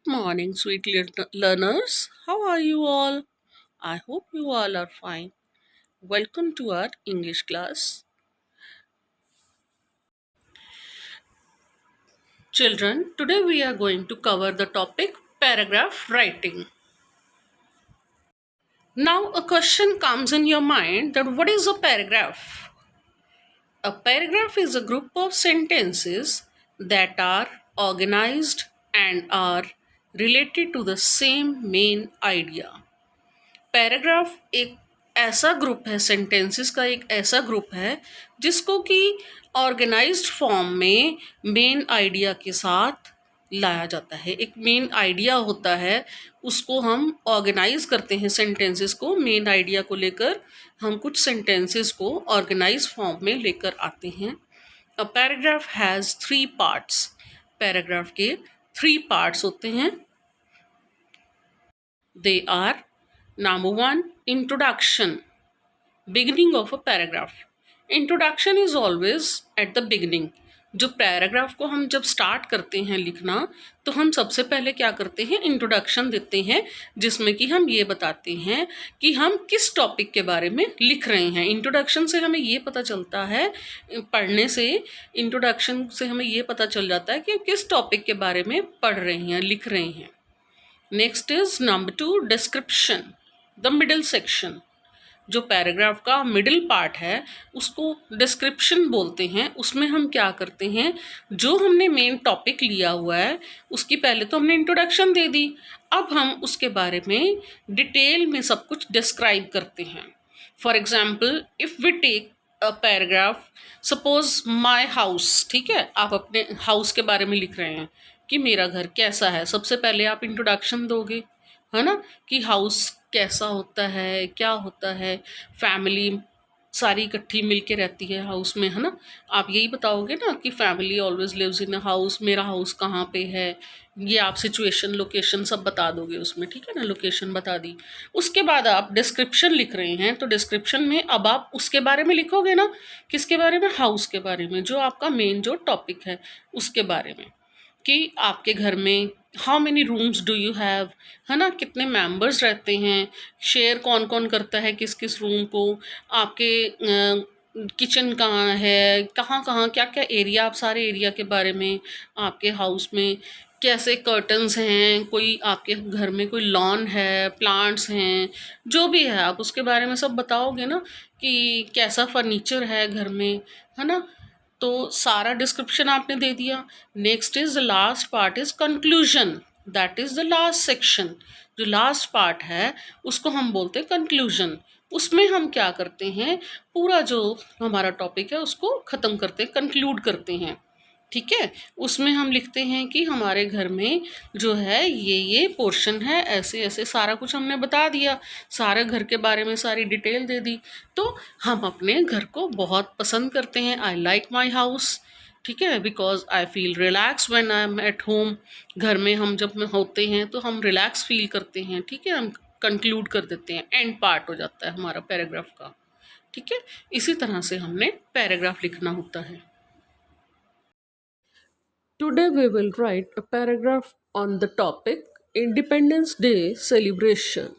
morning, sweet learners. How are you all? I hope you all are fine. Welcome to our English class. Children, today we are going to cover the topic paragraph writing. Now, a question comes in your mind that what is a paragraph? A paragraph is a group of sentences that are organized and are related to the same main idea. Paragraph एक ऐसा group है, sentences का एक ऐसा group है जिसको कि organised form में मेन आइडिया के साथ लाया जाता है। एक मेन आइडिया होता है, उसको हम ऑर्गेनाइज करते हैं सेंटेंसेस को। मेन आइडिया को लेकर हम कुछ सेंटेंसेस को ऑर्गेनाइज फॉर्म में लेकर आते हैं। A paragraph has 3 parts. Paragraph के 3 पार्ट्स होते हैं। They are Number 1, introduction. Beginning of a paragraph. Introduction is always at the beginning. जो पैराग्राफ को हम जब स्टार्ट करते हैं लिखना, तो हम सबसे पहले क्या करते हैं, इंट्रोडक्शन देते हैं, जिसमें कि हम ये बताते हैं कि हम किस टॉपिक के बारे में लिख रहे हैं। इंट्रोडक्शन से हमें ये पता चलता है, पढ़ने से इंट्रोडक्शन से हमें ये पता चल जाता है कि किस टॉपिक के बारे में पढ़ रहे हैं, लिख रहे हैं। Next is number 2, description. The middle section. जो पैराग्राफ का मिडिल पार्ट है उसको डिस्क्रिप्शन बोलते हैं। उसमें हम क्या करते हैं, जो हमने मेन टॉपिक लिया हुआ है उसकी पहले तो हमने इंट्रोडक्शन दे दी, अब हम उसके बारे में डिटेल में सब कुछ डिस्क्राइब करते हैं। For example, if we take a paragraph, suppose my house, ठीक है, आप अपने हाउस के बारे में लिख रहे हैं कि मेरा घर कैसा है। सबसे पहले आप इंट्रोडक्शन दोगे, है ना, कि हाउस कैसा होता है, क्या होता है, फैमिली सारी इकट्ठी मिलके रहती है हाउस में, है ना। आप यही बताओगे ना कि family always lives in a house, मेरा हाउस कहाँ पे है, ये आप सिचुएशन, लोकेशन सब बता दोगे उसमें, ठीक है ना, लोकेशन बता दी। उसके बाद आप डिस्क्रिप्शन लिख रहे हैं, तो डिस्क्रिप्शन में अब आप उसके बारे में लिखोगे ना, किसके बारे में, हाउस के बारे में, जो आपका मेन जो टॉपिक है उसके बारे में, कि आपके घर में how many rooms do you have, है ना, कितने मेंबर्स रहते हैं, शेयर कौन कौन करता है किस किस रूम को, आपके किचन कहाँ है, कहाँ कहाँ क्या क्या एरिया, आप सारे एरिया के बारे में, आपके हाउस में कैसे कर्टन्स हैं, कोई आपके घर में कोई लॉन है, प्लांट्स हैं, जो भी है आप उसके बारे में सब बताओगे ना, कि कैसा फर्नीचर है घर में, है ना। तो सारा डिस्क्रिप्शन आपने दे दिया। Next is the last part is conclusion, that is the last section. जो लास्ट पार्ट है उसको हम बोलते हैं कंक्लूजन। उसमें हम क्या करते हैं, पूरा जो हमारा टॉपिक है उसको ख़त्म करते हैं, कंक्लूड करते हैं, ठीक है। उसमें हम लिखते हैं कि हमारे घर में जो है ये पोर्शन है, ऐसे ऐसे सारा कुछ हमने बता दिया, सारे घर के बारे में सारी डिटेल दे दी। तो हम अपने घर को बहुत पसंद करते हैं। आई लाइक माई हाउस, ठीक है, because I feel relax when I am at home. घर में हम जब में होते हैं तो हम रिलैक्स फील करते हैं, ठीक है। हम कंक्लूड कर देते हैं, एंड पार्ट हो जाता है हमारा पैराग्राफ का, ठीक है। इसी तरह से हमने पैराग्राफ लिखना होता है। Today we will write a paragraph on the topic Independence Day celebration.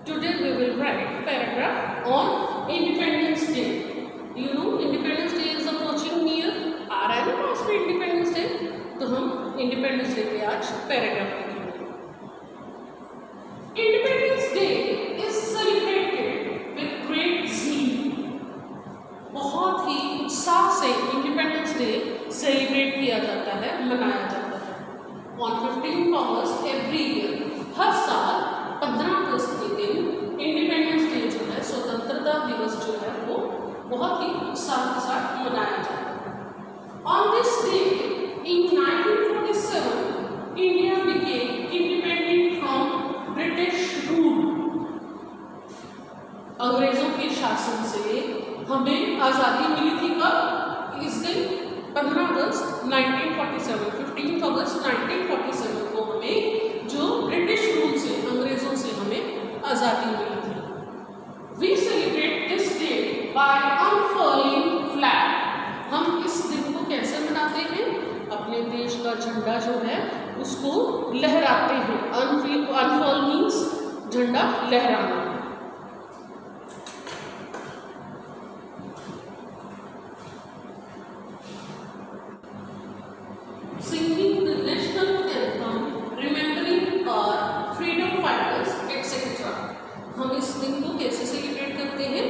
Today we will write paragraph on Independence Day. You know Independence Day is approaching near. आ रहा है ना पास में Independence Day, तो हम Independence Day पे आज paragraph लिखेंगे। Independence Day is celebrated with great zeal. बहुत ही उत्साह से इंडिपेंडेंस डे सेलिब्रेट किया जाता है, मनाया जाता है। ऑन 15 अगस्त एवरी ईयर, हर साल 15 अगस्त के दिन इंडिपेंडेंस डे जो है, स्वतंत्रता दिवस जो है, वो बहुत ही उत्साह के साथ मनाया जाता है। On this day in 1947 India became independent from British rule. अंग्रेजों के शासन से हमें आज़ादी मिली थी कब, इस दिन 15 अगस्त 1947, 15 अगस्त 1947 को हमें जो ब्रिटिश रूल से, अंग्रेज़ों से हमें आज़ादी मिली थी। We celebrate this day by unfurling flag. हम इस दिन को कैसे मनाते हैं, अपने देश का झंडा जो है उसको लहराते हैं। अनफॉल मीन्स झंडा लहराना। Singing the national anthem, remembering our freedom fighters, etc. हम इस दिन को कैसे सेलिब्रेट करते हैं?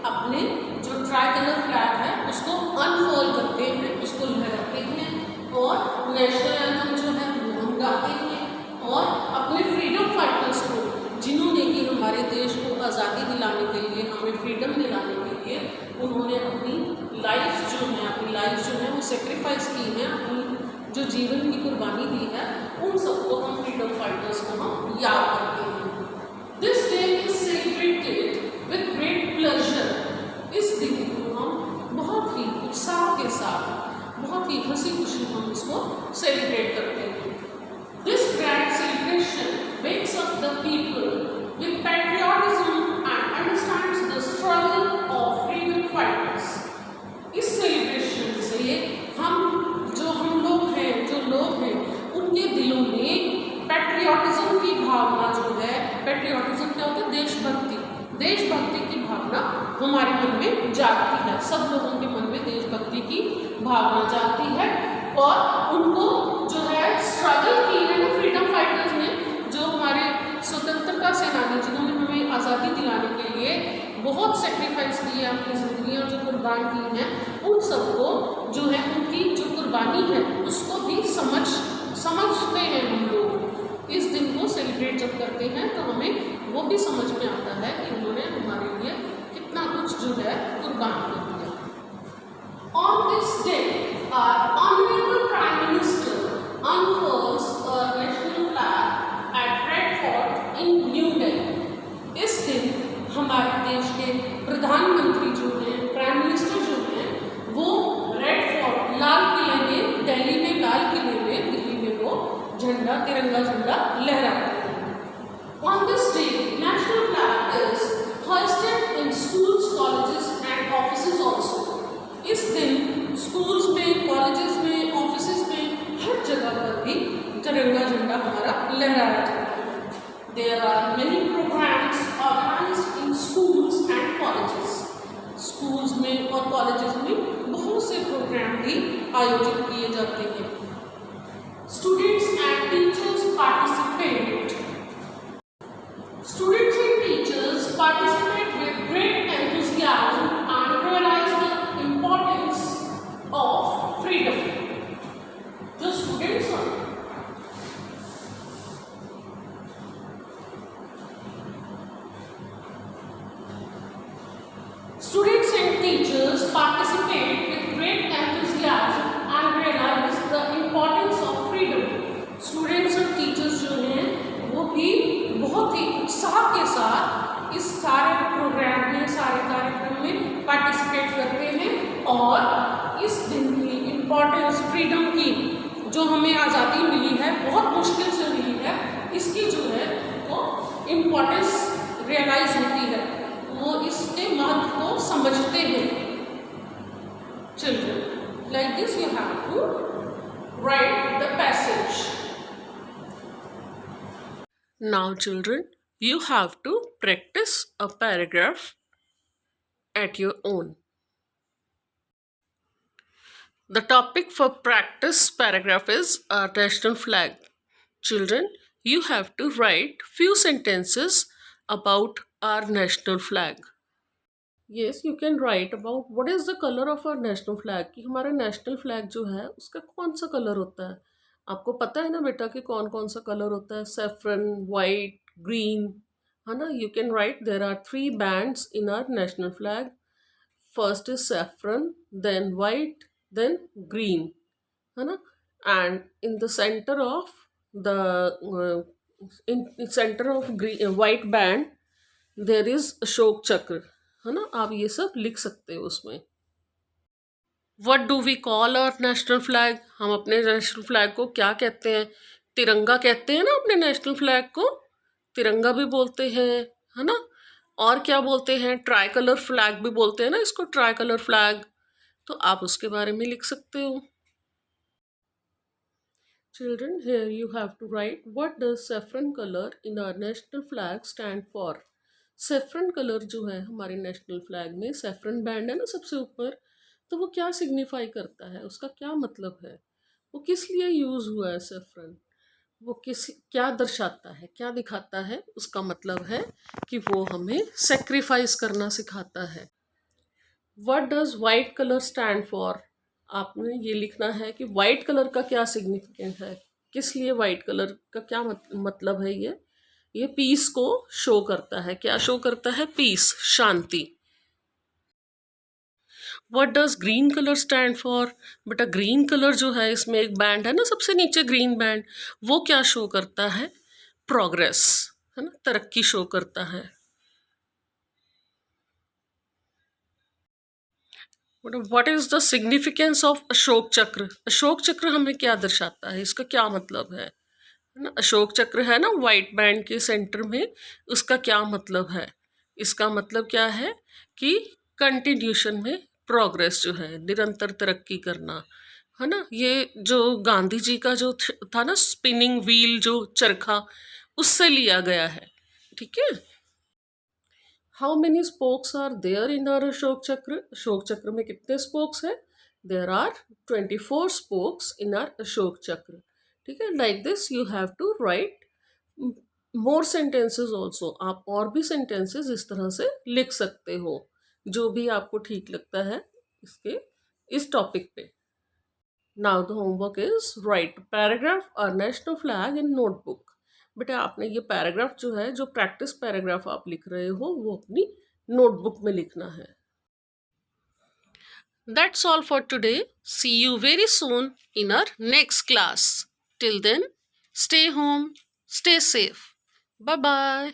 अपने जो ट्राई कलर फ्लैग है उसको अनफॉल करते हैं, उसको लहराते हैं और नेशनल एंथम जो है वो हम गाते हैं और अपने फ्रीडम फाइटर्स को, जिन्होंने कि हमारे देश को आज़ादी दिलाने के लिए, हमें फ्रीडम दिलाने के लिए उन्होंने अपनी लाइफ जो है वो सेक्रीफाइस की है, अपनी जो जीवन की कुर्बानी दी है, उन सबको हम फ्रीडम फाइटर्स को हम याद करते हैं। This day is celebrated with great pleasure. इस दिन को हम बहुत ही उत्साह के साथ, बहुत ही हंसी खुशी हम इसको सेलिब्रेट करते हैं। This grand celebration wakes up the people with patriotism and understands the struggle of freedom fighters. इस सेलिब्रेशन से हम लोग हैं उनके दिलों में पैट्रियोटिज्म की भावना जो है, पैट्रियोटिज्म क्या होता है? देशभक्ति की भावना हमारे मन में जागती है। सब लोगों के मन में देशभक्ति की भावना जागती है और उनको जो है स्ट्रगल की है ना फ्रीडम फाइटर्स ने, जो हमारे स्वतंत्रता सेनानी जिन्होंने हमें आज़ादी दिलाने के लिए बहुत सेक्रीफाइस की है, अपनी जिंदगियाँ जो कुर्बान की हैं, उन सबको जो है उनकी जो कुर्बानी है उसको भी समझते हैं हम लोग। इस दिन को सेलिब्रेट जब करते हैं तो हमें वो भी समझ में आता है कि उन्होंने हमारे लिए कितना कुछ जो है कुर्बान कर दिया। On this day our honourable prime minister unfurls a national flag at Red Fort in New Delhi। इस दिन हमारे देश के प्रधानमंत्री जो हैं, प्राइम मिनिस्टर जो हैं, वो रेड फोर्ट लाल किले में, दिल्ली में वो झंडा, तिरंगा झंडा लहराते हैं। On this day national flag is hoisted in schools, colleges and offices also। इस दिन स्कूल्स में, कॉलेजेस में, ऑफिसेज में, हर जगह पर भी तिरंगा झंडा हमारा लहराया जाता है। There are many programs organized in schools and colleges। Schools में और कॉलेजेस में बहुत से प्रोग्राम भी आयोजित किए जाते हैं। Students and teachers participate। Students and teachers participate with great enthusiasm and realize the importance of freedom। जो स्टूडेंट्स हैं Students and teachers participate with great enthusiasm and realize the importance of freedom। Students और teachers जो हैं वो भी बहुत ही उत्साह के साथ इस सारे प्रोग्राम में, सारे कार्यक्रम में पार्टिसिपेट करते हैं और इस दिन की इम्पोर्टेंस, फ्रीडम की, जो हमें आज़ादी मिली है, बहुत मुश्किल से मिली है, इसकी जो है वो इम्पोर्टेंस रियलाइज होती है, वो इसके महत्व को समझते हैं। Children, like this you have to write the passage। Now children, you have to practice a paragraph at your own। The topic for practice paragraph is our national flag। Children, you have to write few sentences about our national flag। Yes, you can write about what is the color of our national flag, कि हमारा national flag जो है उसका कौन सा colour होता है। आपको पता है ना बेटा कि कौन कौन सा कलर होता है? सैफरन, वाइट, ग्रीन, है ना। You can write there are 3 bands in our national flag. First is saffron, then white, then green, है ना। And in the centre of the white band there is Ashoka Chakra, है ना। आप ये सब लिख सकते हो उसमें। What do we call our national flag? हम अपने नेशनल फ्लैग को क्या कहते हैं? तिरंगा कहते हैं ना अपने नेशनल फ्लैग को, तिरंगा भी बोलते हैं, है ना। और क्या बोलते हैं? ट्राई कलर फ्लैग भी बोलते हैं ना इसको, ट्राई कलर फ्लैग। तो आप उसके बारे में लिख सकते हो। Children, here you have to write what does saffron color in our national flag stand for. Saffron color जो है हमारे नेशनल फ्लैग में, saffron बैंड है ना सबसे ऊपर, तो वो क्या सिग्निफाई करता है, उसका क्या मतलब है, वो किस लिए यूज हुआ है saffron, वो किस क्या दर्शाता है, क्या दिखाता है, उसका मतलब है कि वो हमें सेक्रीफाइस करना सिखाता है। What does white colour stand for, आपने ये लिखना है कि वाइट कलर का क्या सिग्निफिकेंस है, किस लिए वाइट कलर का क्या मतलब है। ये पीस को शो करता है, क्या शो करता है, पीस, शांति। What does green colour stand for, बेटा ग्रीन कलर जो है, इसमें एक बैंड है ना सबसे नीचे ग्रीन बैंड, वो क्या शो करता है, प्रोग्रेस, है ना, तरक्की शो करता है। What is the significance of Ashok Chakra, Ashoka चक्र हमें क्या दर्शाता है, इसका क्या मतलब है ना। अशोक चक्र है ना वाइट बैंड के सेंटर में, उसका क्या मतलब है, इसका मतलब क्या है कि कंटिन्यूशन में प्रोग्रेस जो है, निरंतर तरक्की करना, है ना। ये जो गांधी जी का जो था ना स्पिनिंग व्हील, जो चरखा, उससे लिया गया है, ठीक है। How many spokes are there in our Ashoka Chakra, Ashoka Chakra में कितने स्पोक्स हैं, there are 24 spokes in our Ashoka Chakra, ठीक है। Like this you have to write more sentences also, आप और भी सेंटेंसेस इस तरह से लिख सकते हो, जो भी आपको ठीक लगता है इसके इस टॉपिक पे। Now the homework is right paragraph और नेशनल फ्लैग इन नोटबुक। बेटा आपने ये पैराग्राफ जो है, जो प्रैक्टिस पैराग्राफ आप लिख रहे हो, वो अपनी नोटबुक में लिखना है। That's all for today. See you very soon in our next class. Till then, stay home, stay safe. Bye bye.